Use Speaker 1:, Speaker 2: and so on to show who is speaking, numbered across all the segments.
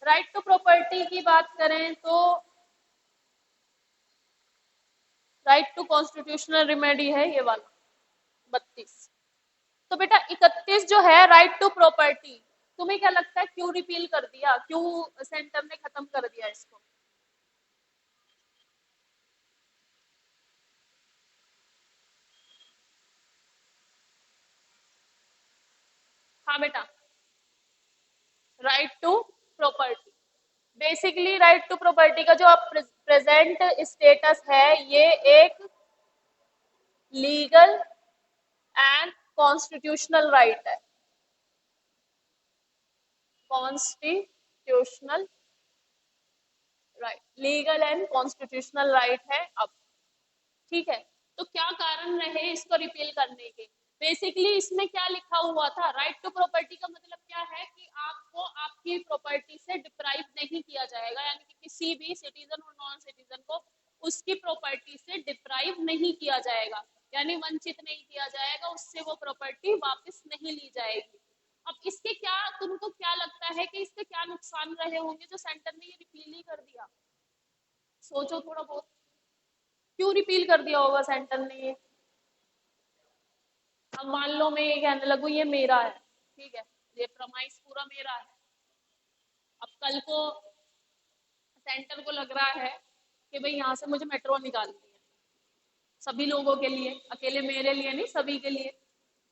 Speaker 1: Right to property की बात करें तो राइट टू कॉन्स्टिट्यूशनल रिमेडी है ये वाला 32। तो बेटा 31 जो है राइट टू प्रॉपर्टी, तुम्हें क्या लगता है क्यों रिपील कर दिया, क्यों सेंटर ने खत्म कर दिया इसको? हाँ बेटा, right to property, basically right to property का जो अब प्रेजेंट स्टेटस है, ये एक लीगल एंड कॉन्स्टिट्यूशनल राइट है, constitutional right, legal and constitutional right है अब। ठीक है, तो क्या कारण रहे इसको रिपील करने के? बेसिकली इसमें क्या लिखा हुआ था, राइट टू प्रॉपर्टी का मतलब क्या है कि आपको आपकी प्रॉपर्टी से डिप्राइव नहीं किया जाएगा, यानी कि किसी भी सिटीजन और नॉन सिटीजन को उसकी प्रॉपर्टी से डिप्राइव नहीं किया जाएगा, यानी वंचित नहीं किया जाएगा, उससे वो प्रॉपर्टी वापस नहीं ली जाएगी। अब इसके क्या, तुमको क्या लगता है कि इसके क्या नुकसान रहे होंगे जो सेंटर ने ये रिपील ही कर दिया? सोचो थोड़ा बहुत, क्यों रिपील कर दिया होगा सेंटर ने ये? अब मान लो मैं ये कहने लगूं ये मेरा है, ठीक है, ये प्रमाइस पूरा मेरा है। अब कल को सेंटर को लग रहा है कि भाई यहाँ से मुझे मेट्रो निकालनी है, सभी लोगों के लिए, अकेले मेरे लिए नहीं, सभी के लिए।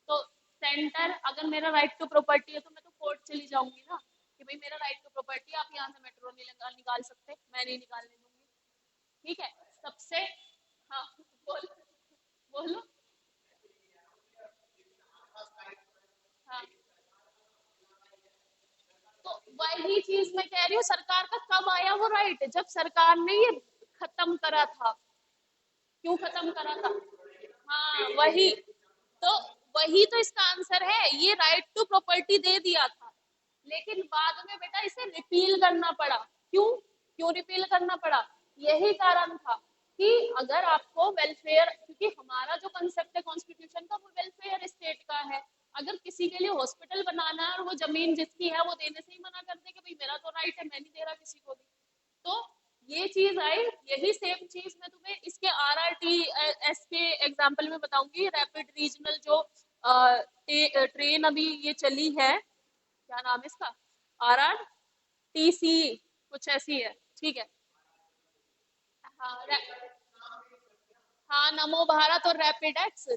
Speaker 1: तो सेंटर, अगर मेरा राइट टू प्रॉपर्टी है तो मैं तो कोर्ट चली जाऊंगी ना कि भाई मेरा राइट टू प्रॉपर्टी, आप यहाँ से मेट्रो नहीं निकाल सकते, मैं नहीं निकालने दूंगी। ठीक है, सबसे, हाँ बोलो बोलो। हाँ, तो वही चीज मैं कह रही हूँ, सरकार का कब आया वो राइट, जब सरकार ने ये खत्म करा था। क्यों खत्म करा था? हाँ वही, तो वही तो इसका आंसर है, ये राइट टू प्रॉपर्टी दे दिया था, लेकिन बाद में बेटा इसे रिपील करना पड़ा। क्यों, क्यों रिपील करना पड़ा? यही कारण था कि अगर आपको वेलफेयर, क्योंकि हमारा जो कंसेप्ट है कॉन्स्टिट्यूशन का वो वेलफेयर स्टेट का है, अगर किसी के लिए हॉस्पिटल बनाना है और वो जमीन जिसकी है वो देने से ही मना कर दे कि भाई मेरा तो राइट है, मैं नहीं दे रहा किसी को भी, तो ये चीज आई। यही सेम चीज मैं तुम्हें इसके आरआरटी एस के एग्जांपल में बताऊंगी, रैपिड रीजनल जो ट्रेन अभी ये चली है, क्या नाम है इसका, RRTC कुछ ऐसी है, ठीक है। हाँ हाँ, नमो भारत और रैपिड एक्स,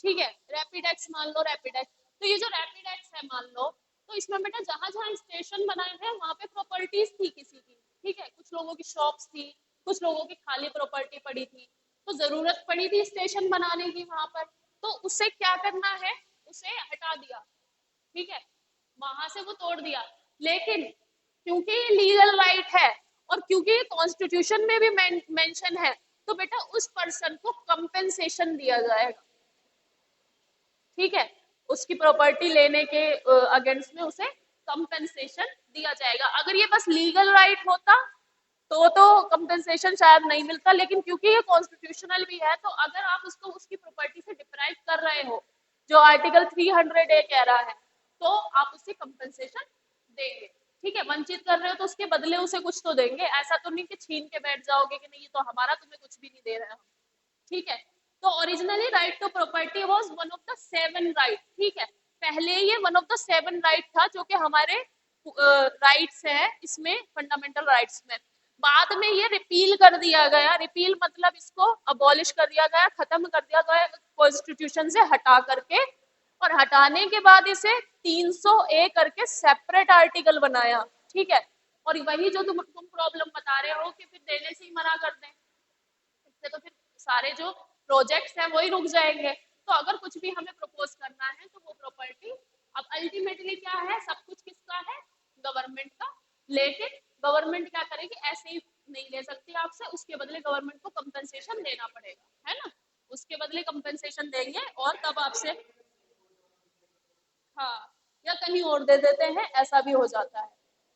Speaker 1: ठीक है, रैपिड एक्स मान लो, रैपिड एक्स, तो ये जो रैपिड एक्स है मान लो, तो इसमें बेटा जहां जहां स्टेशन बनाए हैं वहां पे प्रॉपर्टीज थी किसी की, ठीक है, कुछ लोगों की शॉप्स थी, कुछ लोगों की खाली प्रॉपर्टी पड़ी थी, तो जरूरत पड़ी थी स्टेशन बनाने की वहां पर, तो उसे क्या करना है, उसे हटा दिया, ठीक है, वहां से वो तोड़ दिया। लेकिन क्योंकि ये लीगल राइट है और क्योंकि ये कॉन्स्टिट्यूशन में भी मेंशन है, तो बेटा उस पर्सन को कंपेंसेशन दिया जाएगा, ठीक है, उसकी प्रॉपर्टी लेने के अगेंस्ट में उसे कंपेंसेशन दिया जाएगा। अगर ये बस लीगल राइट होता तो कंपेंसेशन शायद नहीं मिलता, लेकिन क्योंकि ये कॉन्स्टिट्यूशनल भी है, तो अगर आप उसको उसकी प्रॉपर्टी से डिप्राइव कर रहे हो, जो आर्टिकल 300A कह रहा है, तो आप उससे कंपेंसेशन देंगे, ठीक है, वंचित कर रहे हो तो उसके बदले उसे कुछ तो देंगे, ऐसा तो नहीं कि छीन के बैठ जाओगे कि नहीं ये तो हमारा, तुम्हें कुछ भी नहीं दे रहे हम, ठीक है। तो originally right to property was one of the 7 right, ठीक है, पहले ये वन ऑफ द 7 राइट था जो कि हमारे राइट्स है इसमें, फंडामेंटल राइट्स में। बाद में ये रिपील कर दिया गया, रिपील मतलब इसको अबॉलिश कर दिया गया, खत्म कर दिया गया कॉन्स्टिट्यूशन से हटा करके, और हटाने के बाद इसे 300A करके सेपरेट आर्टिकल बनाया, ठीक है। और वही जो तुम प्रॉब्लम बता रहे हो कि फिर देने से ही मना कर दें, इससे तो फिर सारे जो प्रोजेक्ट्स हैं वही रुक जाएंगे। तो अगर कुछ भी हमें प्रपोज करना है तो वो प्रॉपर्टी, अब अल्टीमेटली क्या है, सब कुछ किसका है, गवर्नमेंट का, लेकिन गवर्नमेंट क्या करेगी, ऐसे ही नहीं ले सकती आपसे, उसके बदले गवर्नमेंट को कंपनसेशन देना पड़ेगा, है ना, उसके बदले कंपनसेशन देंगे और तब आपसे, हाँ, या कहीं और दे देते हैं, ऐसा भी हो जाता है,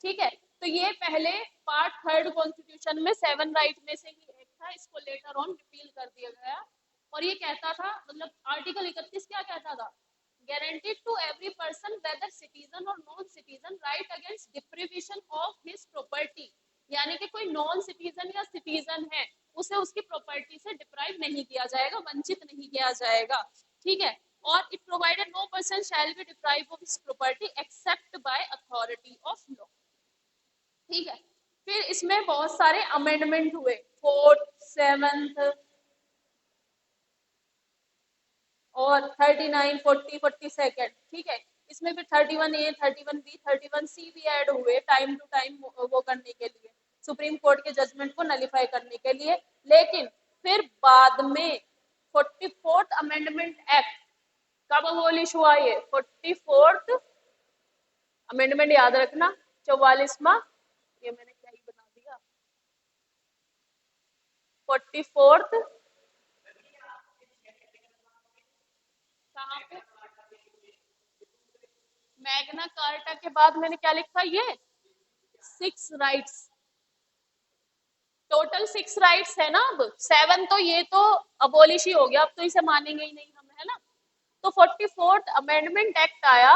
Speaker 1: ठीक है। तो ये पहले पार्ट 3 कॉन्स्टिट्यूशन में 7 राइट में से ही एक था, इसको लेटर ऑन रिपील कर दिया गया, और ये कहता था, मतलब आर्टिकल 31 क्या कहता था, guaranteed to every person whether citizen or non citizen right against deprivation of his property, यानी कि कोई नॉन सिटीजन या सिटीजन है उसे उसकी प्रॉपर्टी से डिप्राइव नहीं किया जाएगा, वंचित नहीं किया जाएगा, ठीक है। और it provided no person shall be deprive of his property except by authority of law, ठीक है। फिर इसमें बहुत सारे अमेंडमेंट हुए, 4th, 7th और 39, 40, 42, ठीक है। इसमें भी 31A, 31B, 31C भी ऐड हुए टाइम टू टाइम वो करने के लिए, सुप्रीम कोर्ट के जजमेंट को नलीफाई करने के लिए। लेकिन फिर बाद में 44th अमेंडमेंट एक्ट कब अबॉलिश हुआ? ये 44th अमेंडमेंट याद रखना, 44वां, ये मैंने क्या ही बना दिया, 44th कहाँ पे? मैग्ना कार्टा के बाद मैंने क्या लिखा? ये 6 राइट्स, टोटल 6 राइट्स है ना। अब 7 तो ये तो अबोलिश ही हो गया, अब तो इसे मानेंगे ही नहीं हम, है ना। तो 44th अमेंडमेंट एक्ट आया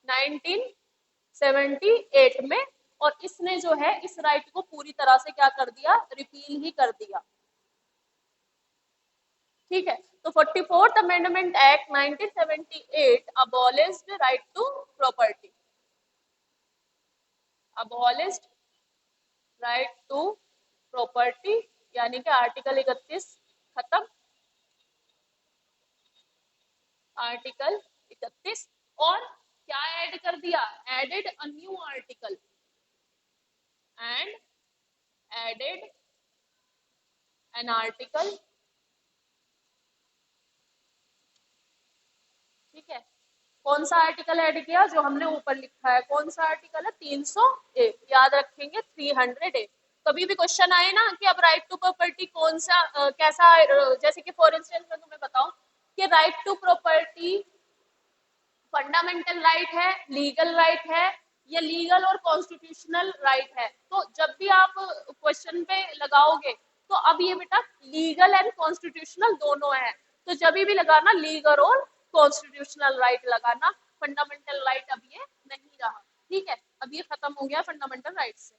Speaker 1: 1978 में, और इसने जो है इस राइट को पूरी तरह से क्या कर दिया? रिपील ही कर दिया, ठीक है। तो 44th amendment act 1978 abolished right to property, abolished right to property, यानी कि आर्टिकल 31 खत्म, आर्टिकल 31। और क्या ऐड कर दिया? Added a new article and added an article, ठीक है। कौन सा आर्टिकल ऐड किया? जो हमने ऊपर लिखा है, कौन सा आर्टिकल है? 301, याद रखेंगे 300A। कभी भी क्वेश्चन आए ना कि अब राइट टू प्रॉपर्टी कौन सा कैसा, जैसे कि फॉर इंस्टेंस मैं तुम्हें बताऊं कि right to property fundamental right है, लीगल राइट है, या लीगल और कॉन्स्टिट्यूशनल राइट है, तो जब भी आप क्वेश्चन पे लगाओगे तो अब ये बेटा लीगल एंड कॉन्स्टिट्यूशनल दोनों है, तो जब भी लगाना लीगल और कॉन्स्टिट्यूशनल राइट लगाना, फंडामेंटल राइट अब ये नहीं रहा, ठीक है। अब ये खत्म हो गया फंडामेंटल राइट से।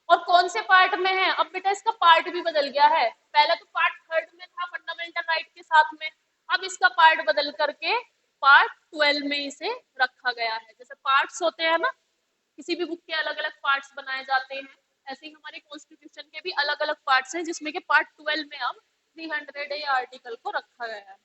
Speaker 1: और कौन से पार्ट में है? अब बेटा इसका पार्ट भी बदल गया है, पहले तो पार्ट 3rd में था फंडामेंटल राइट के साथ में, अब इसका पार्ट बदल करके पार्ट 12 में इसे रखा गया है। जैसे पार्ट्स होते हैं ना, किसी भी बुक के अलग अलग पार्ट्स बनाए जाते हैं, ऐसे ही हमारे कॉन्स्टिट्यूशन के भी अलग अलग पार्ट्स हैं, जिसमें कि पार्ट 12 में अब 300 आर्टिकल को रखा गया है।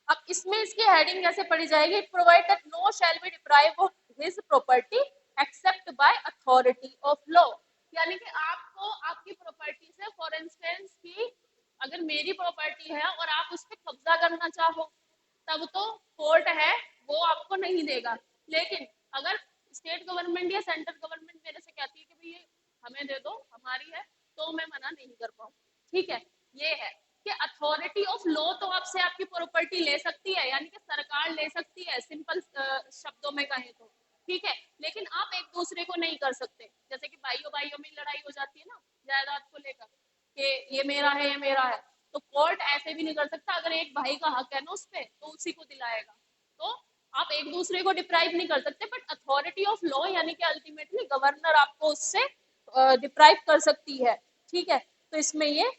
Speaker 1: अब इसमें इसकी हेडिंग कैसे पढ़ी जाएगी? It provide that no shall be deprive of his property except by authority of law, यानी कि आपको आपकी प्रॉपर्टी से, फॉर इंस्टेंस की अगर मेरी प्रॉपर्टी है और आप उस पर कब्जा करना चाहो तब तो कोर्ट है वो आपको नहीं देगा, लेकिन अगर स्टेट गवर्नमेंट या सेंट्रल गवर्नमेंट मेरे से कहती है कि भाई ये हमें दे दो, हमारी है, तो मैं मना नहीं कर पाऊँ, ठीक है। ये है कि अथॉरिटी ऑफ लॉ तो आपसे आपकी प्रॉपर्टी ले सकती है, यानी कि सरकार ले सकती है, सिंपल शब्दों में कहें तो, ठीक है। लेकिन आप एक दूसरे को नहीं कर सकते, जैसे कि भाइयों भाइयों में लड़ाई हो जाती है ना जायदाद को लेकर कि ये मेरा है, ये मेरा है, तो कोर्ट ऐसे भी नहीं कर सकता, अगर एक भाई का हक है ना उस पे तो उसी को दिलाएगा, तो आप एक दूसरे को डिप्राइव नहीं कर सकते। बट अथॉरिटी ऑफ लॉ यानी कि अल्टीमेटली गवर्नर आपको उससे डिप्राइव कर सकती है, ठीक है। तो इसमें ये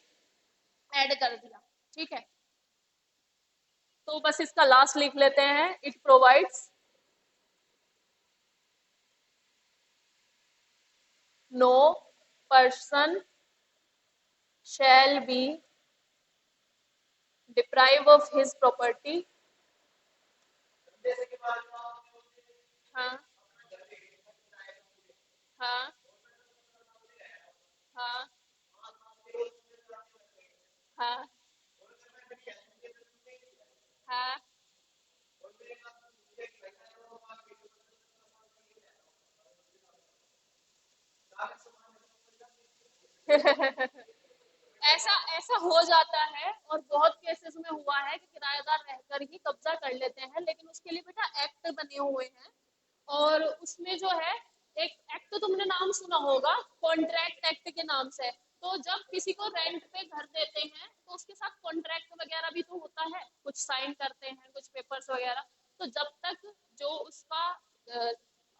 Speaker 1: ऐड कर दिया, ठीक है। तो बस इसका लास्ट लिख लेते हैं, it provides no person shall be deprive of his property, हाँ हाँ हाँ हाँ हाँ ऐसा ऐसा हो जाता है, और बहुत केसेस में हुआ है कि किराएदार रहकर ही कब्जा कर लेते हैं, लेकिन उसके लिए बेटा एक्ट बने हुए हैं, और उसमें जो है एक एक्ट तो तुमने नाम सुना होगा, कॉन्ट्रैक्ट एक्ट के नाम से। तो जब किसी को रेंट पे घर देते हैं तो उसके साथ कॉन्ट्रैक्ट वगैरह भी तो होता है, कुछ साइन करते हैं, कुछ पेपर्स वगैरह। तो जब तक जो उसका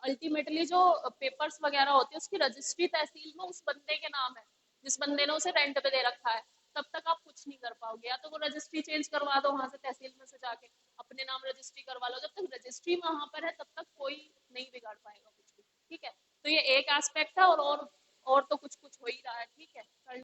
Speaker 1: अल्टीमेटली जो पेपर्स वगैरह होते हैं उसकी रजिस्ट्री तहसील में उस बंदे के नाम है, जिस बंदे ने उसे रेंट पे दे रखा है, तब तक आप कुछ नहीं कर पाओगे। या तो वो रजिस्ट्री चेंज करवा दो वहां से तहसील में से जाके, अपने नाम रजिस्ट्री करवा लो, जब तक रजिस्ट्री वहां पर है तब तक कोई नहीं बिगाड़ पाएगा कुछ भी। ठीक है, तो ये एक एस्पेक्ट है, और तो कुछ कुछ हो ही रहा है। ठीक है।